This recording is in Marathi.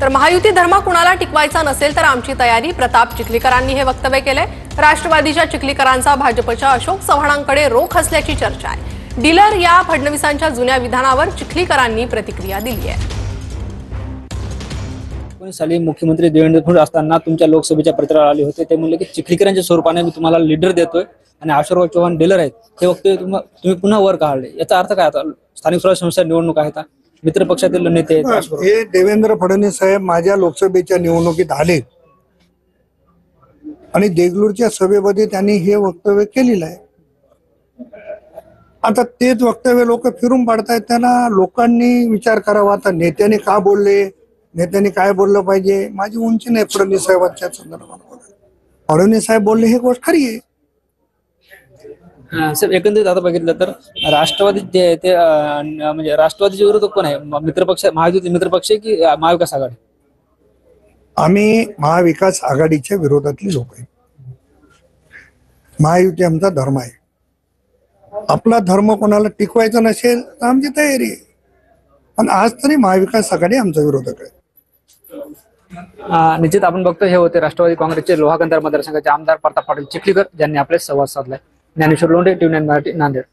तर महायुती धर्म कुणाला टिकवायचा नसेल तर आमची तयारी, प्रताप चिखलीकरांनी हे वक्तव्य केलंय। राष्ट्रवादीच्या चिखलीकरांचा भाजपच्या अशोक चव्हाणांकडे रोख असल्याची चर्चा आहे। डीलर या फडणवीसांच्या जुन्या विधानावर चिखलीकरांनी प्रतिक्रिया दिली आहे। साली मुख्यमंत्री देवेंद्र फडणवीस असताना तुमच्या लोकसभेच्या प्रचाराला आले होते, ते म्हणले की चिखलीकरांच्या स्वरूपाने मी तुम्हाला लीडर देतोय आणि अशोक चव्हाण डीलर आहेत, हे वक्तव्य तुम्ही पुन्हा वर काढले। याचा अर्थ काय? आता स्थानिक स्वराज्य संस्था निवडणूक आहेत, मित्र पक्षातील नेते आहेत। हे देवेंद्र फडणवीस साहेब माझ्या लोकसभेच्या निवडणुकीत आले आणि देगलूरच्या सभेमध्ये त्यांनी हे वक्तव्य केलेलं आहे। आता तेच वक्तव्य लोक फिरून पाडतायत, त्यांना लोकांनी विचार करावा। आता नेत्याने का बोलले, नेत्याने काय बोललं पाहिजे, माझी उंची नाही फडणवीस साहेबांच्या संदर्भात। फडणवीस साहेब बोलले ही गोष्ट खरी आहे। साहेब, एकंदरीत आता बघितलं तर राष्ट्रवादी जे ते म्हणजे राष्ट्रवादीचे विरोधक कोण आहे? मित्रपक्ष, महायुती मित्रपक्ष की महाविकास आघाडी? आम्ही महाविकास आघाडीच्या विरोधातली लोक आहे। महायुती आमचा धर्म आहे। आपला धर्म कोणाला टिकवायचा नसेल तर आमची तयारी आहे, पण आज तरी महाविकास आघाडी आमचा विरोधक आहे। निश्चित आपण बघतो, हे होते राष्ट्रवादी काँग्रेसचे लोहागंधार मतदारसंघाचे आमदार प्रताप पाटील चिखलीकर, ज्यांनी आपले संवाद साधलाय। ज्ञानेश्वर लोंढे, TV9 मराठी, नांदेड।